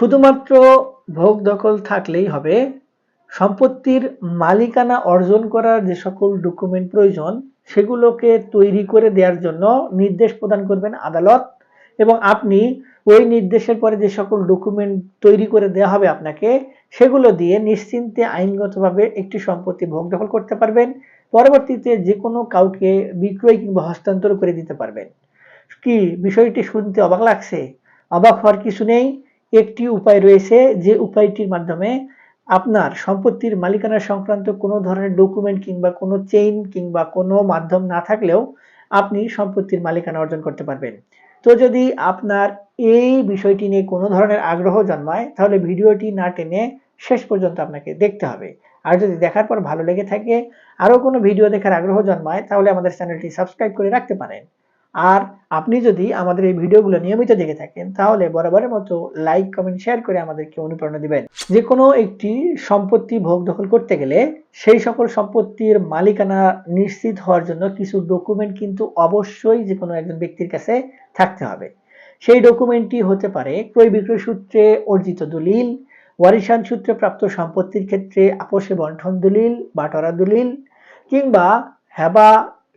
শুধুমাত্র ভোগ দখল থাকলেই হবে। সম্পত্তির মালিকানা অর্জন করার যে সকল ডকুমেন্ট প্রয়োজন সেগুলোকে তৈরি করে দেওয়ার জন্য নির্দেশ প্রদান করবেন আদালত, এবং আপনি ওই নির্দেশের পরে যে সকল ডকুমেন্ট তৈরি করে দেওয়া হবে আপনাকে, সেগুলো দিয়ে নিশ্চিন্তে আইনগতভাবে একটি সম্পত্তি ভোগ দখল করতে পারবেন। পরবর্তীতে যে কোনো কাউকে বিক্রয় কিংবা হস্তান্তর করে দিতে পারবেন। কি বিষয়টি শুনতে অবাক লাগছে? অবাক হওয়ার কিছু নেই। একটি উপায় রয়েছে, যে উপায়টির মাধ্যমে আপনার সম্পত্তির মালিকানা সংক্রান্ত কোনো ধরনের ডকুমেন্ট কিংবা কোনো চেইন কিংবা কোনো মাধ্যম না থাকলেও আপনি সম্পত্তির মালিকানা অর্জন করতে পারবেন। তো যদি আপনার এই বিষয়টি নিয়ে কোনো ধরনের আগ্রহ জন্মায়, তাহলে ভিডিওটি না টেনে শেষ পর্যন্ত আপনাকে দেখতে হবে। আর যদি দেখার পর ভালো লেগে থাকে, আরও কোনো ভিডিও দেখার আগ্রহ জন্মায়, তাহলে আমাদের চ্যানেলটি সাবস্ক্রাইব করে রাখতে পারেন। আর আপনি যদি আমাদের এই ভিডিওগুলো নিয়মিত দেখে থাকেন, তাহলে বরাবরের মতো লাইক, কমেন্ট, শেয়ার করে আমাদেরকে অনুপ্রেরণা দিবেন। যে কোনো একটি সম্পত্তি ভোগ দখল করতে গেলে সেই সকল সম্পত্তির মালিকানা নিশ্চিত হওয়ার জন্য কিছু ডকুমেন্ট কিন্তু অবশ্যই যে কোনো একজন ব্যক্তির কাছে থাকতে হবে। সেই ডকুমেন্টটি হতে পারে ক্রয় বিক্রয় সূত্রে অর্জিত দলিল, ওয়ারিশান সূত্রে প্রাপ্ত সম্পত্তির ক্ষেত্রে আপোষে বন্টন দলিল, বাটোয়ারা দলিল, কিংবা হেবা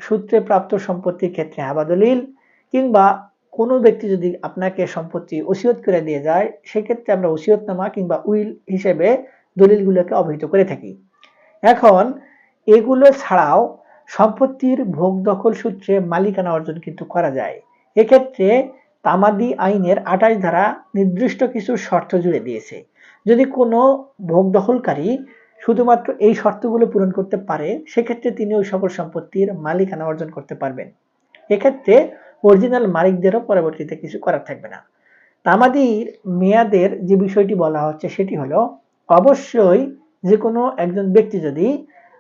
সূত্রে প্রাপ্ত সম্পত্তির ক্ষেত্রে হেবা দলিল, কিংবা কোনো ব্যক্তি যদি আপনাকে সম্পত্তি ওসিয়ত করে দিয়ে যায়, সেক্ষেত্রে আমরা ওসিয়তনামা কিংবা উইল হিসেবে দলিলগুলোকে অবহিত করে থাকি। এখন এগুলো ছাড়াও সম্পত্তির ভোগ দখল সূত্রে মালিকানা অর্জন কিন্তু করা যায়। এক্ষেত্রে তামাদি আইনের 28 ধারা নির্দিষ্ট কিছু শর্ত জুড়ে দিয়েছে। যদি কোনো ভোগ দখলকারী শুধুমাত্র এই শর্তগুলো পূরণ করতে পারে, সেক্ষেত্রে তিনি ওই সকল সম্পত্তির মালিকানা অর্জন করতে পারবেন। এক্ষেত্রে অরিজিনাল মালিকদেরও পরবর্তীতে কিছু করার থাকবে না। তামাদির মেয়াদের যে বিষয়টি বলা হচ্ছে সেটি হলো, অবশ্যই যে কোনো একজন ব্যক্তি যদি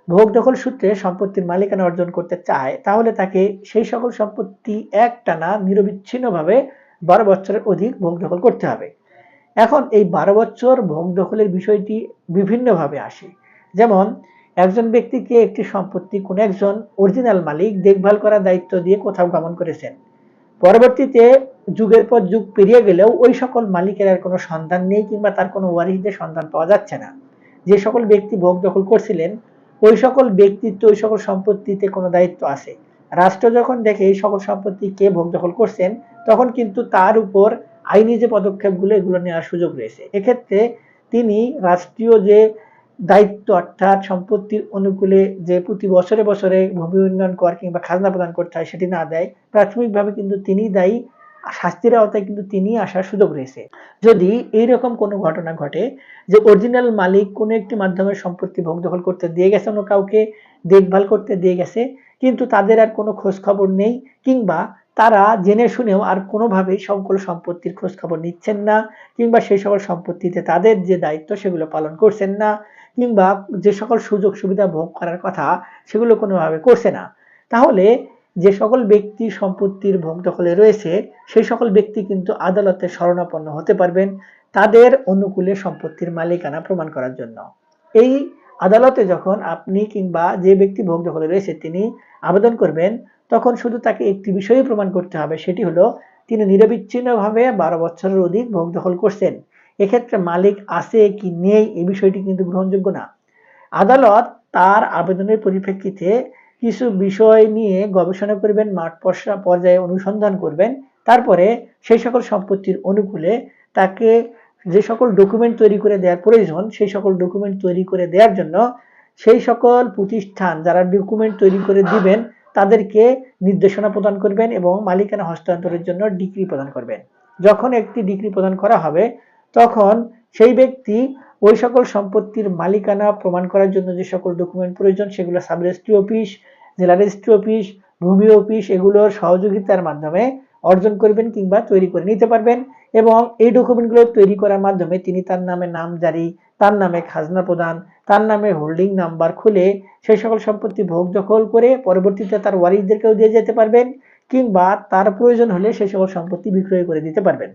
ভোগ দখল সূত্রে সম্পত্তির মালিকানা অর্জন করতে চায়, তাহলে তাকে সেই সকল সম্পত্তি একটানা নিরবিচ্ছিন্নভাবে 12 বছরের অধিক ভোগ দখল করতে হবে। এখন এই 12 বছর ভোগ দখলের বিষয়টি বিভিন্নভাবে আসে। যেমন একজন ব্যক্তিকে একটি সম্পত্তি কোনো একজন অরিজিনাল মালিক দেখভাল করার দায়িত্ব দিয়ে কোথাও গমন করেছেন। পরবর্তীতে যুগের পর যুগ পেরিয়ে গেলেও ওই সকল মালিকের আর কোনো সন্ধান নেই, কিংবা তার কোনো ওয়ারিশদের সন্ধান পাওয়া যাচ্ছে না। যে সকল ব্যক্তি ভোগ দখল করছিলেন, ওই সকল ব্যক্তিত্ব ওই সকল সম্পত্তিতে কোনো দায়িত্ব আছে। রাষ্ট্র যখন দেখে এই সকল সম্পত্তি কে ভোগ দখল করছেন, তখন কিন্তু তার উপর আইনি যে পদক্ষেপগুলো এগুলো নেওয়ার সুযোগ রয়েছে। এক্ষেত্রে তিনি রাষ্ট্রীয় যে দায়িত্ব, অর্থাৎ সম্পত্তির অনুকূলে যে প্রতি বছরে বছরে ভূমি উন্নয়ন কর কিংবা খাজনা প্রদান করতে হয়, সেটি না দেয়, প্রাথমিকভাবে কিন্তু তিনি দায়ী। শাস্তির আওতায় কিন্তু তিনি আসার সুযোগ রয়েছে। যদি এইরকম কোনো ঘটনা ঘটে যে অরিজিনাল মালিক কোনো একটি মাধ্যমে সম্পত্তি ভোগ দখল করতে দিয়ে গেছে, অন্য কাউকে দেখভাল করতে দিয়ে গেছে, কিন্তু তাদের আর কোনো খোঁজ খবর নেই, কিংবা তারা জেনে শুনেও আর কোনোভাবেই সকল সম্পত্তির খোঁজ খবর নিচ্ছেন না, কিংবা সেই সকল সম্পত্তিতে তাদের যে দায়িত্ব সেগুলো পালন করছেন না, কিংবা যে সকল সুযোগ সুবিধা ভোগ করার কথা সেগুলো কোনোভাবে করছে না, তাহলে যে সকল ব্যক্তি সম্পত্তির ভোগ দখলে রয়েছে সেই সকল ব্যক্তি কিন্তু আদালতে শরণাপন্ন হতে পারবেন তাদের অনুকূলে সম্পত্তির মালিকানা প্রমাণ করার জন্য। এই আদালতে যখন আপনি কিংবা যে ব্যক্তি ভোগ দখলে রয়েছে তিনি আবেদন করবেন, তখন শুধু তাকে একটি বিষয়ই প্রমাণ করতে হবে, সেটি হলো তিনি নিরবিচ্ছিন্নভাবে 12 বছরের অধিক ভোগ দখল করছেন। এক্ষেত্রে মালিক আছে কি নেই এই বিষয়টি কিন্তু গ্রহণযোগ্য না। আদালত তার আবেদনের পরিপ্রেক্ষিতে কিছু বিষয় নিয়ে গবেষণা করবেন, মাঠ পর্যায়ে অনুসন্ধান করবেন, তারপরে সেই সকল সম্পত্তির অনুকূলে তাকে যে সকল ডকুমেন্ট তৈরি করে দেওয়ার প্রয়োজন সেই সকল ডকুমেন্ট তৈরি করে দেওয়ার জন্য সেই সকল প্রতিষ্ঠান যারা ডকুমেন্ট তৈরি করে দিবেন তাদেরকে নির্দেশনা প্রদান করবেন এবং মালিকানা হস্তান্তরের জন্য ডিক্রি প্রদান করবেন। যখন একটি ডিক্রি প্রদান করা হবে, তখন সেই ব্যক্তি ওই সকল সম্পত্তির মালিকানা প্রমাণ করার জন্য যে সকল ডকুমেন্ট প্রয়োজন সেগুলো সাব রেজিস্ট্রি অফিস, জেলা রেজিস্ট্রি অফিস, ভূমি অফিস এগুলোর সহযোগিতার মাধ্যমে অর্জন করবেন কিংবা তৈরি করে নিতে পারবেন। এবং এই ডকুমেন্টগুলো তৈরি করার মাধ্যমে তিনি তার নামে নামজারি, তার নামে খাজনা প্রদান, তার নামে হোল্ডিং নাম্বার খুলে সেই সকল সম্পত্তি ভোগ দখল করে পরবর্তীতে তার ওয়ারিশদেরকেও দিয়ে যেতে পারবেন, কিংবা তার প্রয়োজন হলে সেই সকল সম্পত্তি বিক্রয় করে দিতে পারবেন।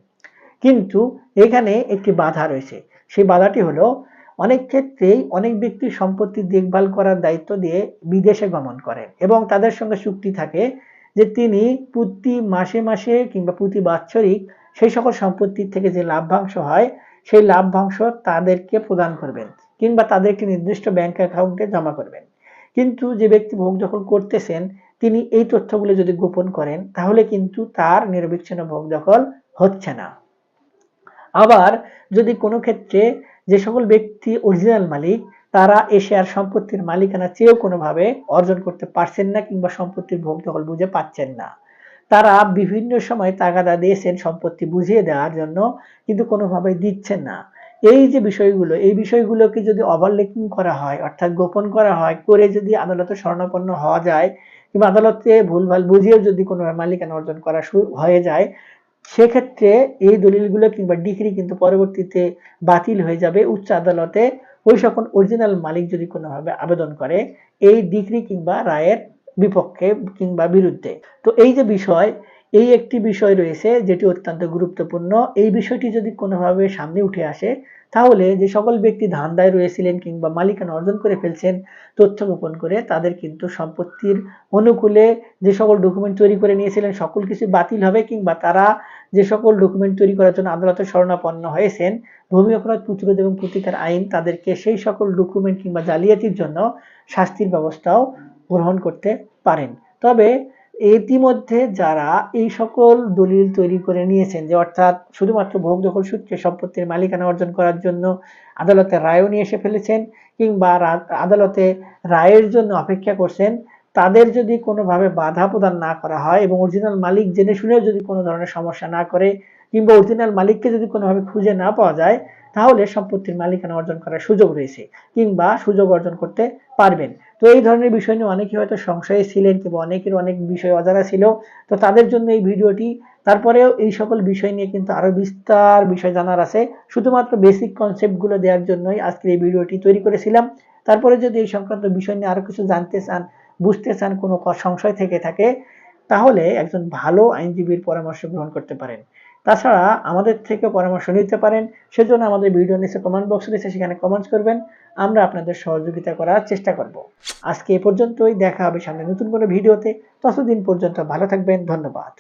কিন্তু এখানে একটি বাধা রয়েছে। সেই বাধাটি হলো, অনেক ক্ষেত্রেই অনেক ব্যক্তি সম্পত্তি দেখভাল করার দায়িত্ব দিয়ে বিদেশে গমন করেন এবং তাদের সঙ্গে চুক্তি থাকে যে তিনি প্রতি মাসে মাসে কিংবা প্রতি বাৎসরিক সেই সকল সম্পত্তির থেকে যে লাভ্যাংশ হয় সেই লাভ্যাংশ তাদেরকে প্রদান করবেন কিংবা তাদের একটি নির্দিষ্ট ব্যাংক অ্যাকাউন্টে জমা করবেন। কিন্তু যে ব্যক্তি ভোগ দখল করতেছেন তিনি এই তথ্যগুলো যদি গোপন করেন তাহলে কিন্তু তার নিরবিচ্ছিন্ন ভোগ দখল হচ্ছে না। আবার যদি কোনো ক্ষেত্রে যে সকল ব্যক্তি অরিজিনাল মালিক তারা এই শেয়ার সম্পত্তির মালিকানা চেয়েও কোনোভাবে অর্জন করতে পারছেন না কিংবা সম্পত্তির ভোগ দখল বুঝে পাচ্ছেন না, তারা বিভিন্ন সময় তাগাদা দিয়েছেন সম্পত্তি বুঝিয়ে দেওয়ার জন্য কিন্তু কোনোভাবেই দিচ্ছেন না। এই যে বিষয়গুলো এই বিষয়গুলোকে যদি ওভারলুকিং করা হয় অর্থাৎ গোপন করা হয় করে যদি আদালতে শরণাপন্ন হওয়া যায় কিংবা আদালতে ভুলভাল বুঝিয়েও যদি কোনোভাবে মালিকানা অর্জন করা হয়ে যায় সেক্ষেত্রে এই দলিলগুলো কিংবা ডিক্রি কিন্তু পরবর্তীতে বাতিল হয়ে যাবে উচ্চ আদালতে ওই সকল অরিজিনাল মালিক যদি কোনোভাবে আবেদন করে এই ডিক্রি কিংবা রায়ের বিপক্ষে কিংবা বিরুদ্ধে। তো এই যে বিষয় এই একটি বিষয় রয়েছে যেটি অত্যন্ত গুরুত্বপূর্ণ। এই বিষয়টি যদি কোনোভাবে সামনে উঠে আসে তাহলে যে সকল ব্যক্তি ধান্দায় রয়েছিলেন কিংবা মালিকানা অর্জন করে ফেলছেন তথ্য গোপন করে তাদের কিন্তু সম্পত্তির অনুকূলে যে সকল ডকুমেন্ট তৈরি করে নিয়েছিলেন সকল কিছু বাতিল হবে কিংবা তারা যে সকল ডকুমেন্ট তৈরি করার জন্য আদালতে শরণাপন্ন হয়েছেন ভূমি অপরাধ প্রতিরোধ এবং প্রতিকার আইন তাদেরকে সেই সকল ডকুমেন্ট কিংবা জালিয়াতির জন্য শাস্তির ব্যবস্থাও গ্রহণ করতে পারেন। তবে ইতিমধ্যে যারা এই সকল দলিল তৈরি করে নিয়েছেন যে অর্থাৎ শুধুমাত্র ভোগ দখল সূত্রে সম্পত্তির মালিকানা অর্জন করার জন্য আদালতে রায়ও নিয়ে এসে ফেলেছেন কিংবা আদালতে রায়ের জন্য অপেক্ষা করছেন তাদের যদি কোনোভাবে বাধা প্রদান না করা হয় এবং অরিজিনাল মালিক জেনে শুনেও যদি কোনো ধরনের সমস্যা না করে কিংবা অরিজিনাল মালিককে যদি কোনোভাবে খুঁজে না পাওয়া যায় তাহলে সম্পত্তির মালিকানা অর্জন করার সুযোগ রয়েছে কিংবা সুযোগ অর্জন করতে পারবেন। তো এই ধরনের বিষয় নিয়ে অনেকে হয়তো সংশয়ে ছিলেন কিংবা অনেকের অনেক বিষয় অজানা ছিল, তো তাদের জন্য এই ভিডিওটি। তারপরেও এই সকল বিষয় নিয়ে কিন্তু আরো বিস্তার বিষয় জানার আছে, শুধুমাত্র বেসিক কনসেপ্টগুলো দেওয়ার জন্যই আজকের এই ভিডিওটি তৈরি করেছিলাম। তারপরে যদি এই সংক্রান্ত বিষয় নিয়ে আরো কিছু জানতে চান বুঝতে চান কোনো সংশয় থেকে থাকে তাহলে একজন ভালো আইনজীবীর পরামর্শ গ্রহণ করতে পারেন। তাছাড়া আমাদের থেকে পরামর্শ নিতে পারেন, সেজন্য আমাদের ভিডিও নিচে কমেন্ট বক্স রয়েছে সেখানে কমেন্টস করবেন, আমরা আপনাদের সহযোগিতা করার চেষ্টা করব। আজকে এ পর্যন্তই, দেখা হবে সামনে নতুন কোনো ভিডিওতে। ততদিন পর্যন্ত ভালো থাকবেন, ধন্যবাদ।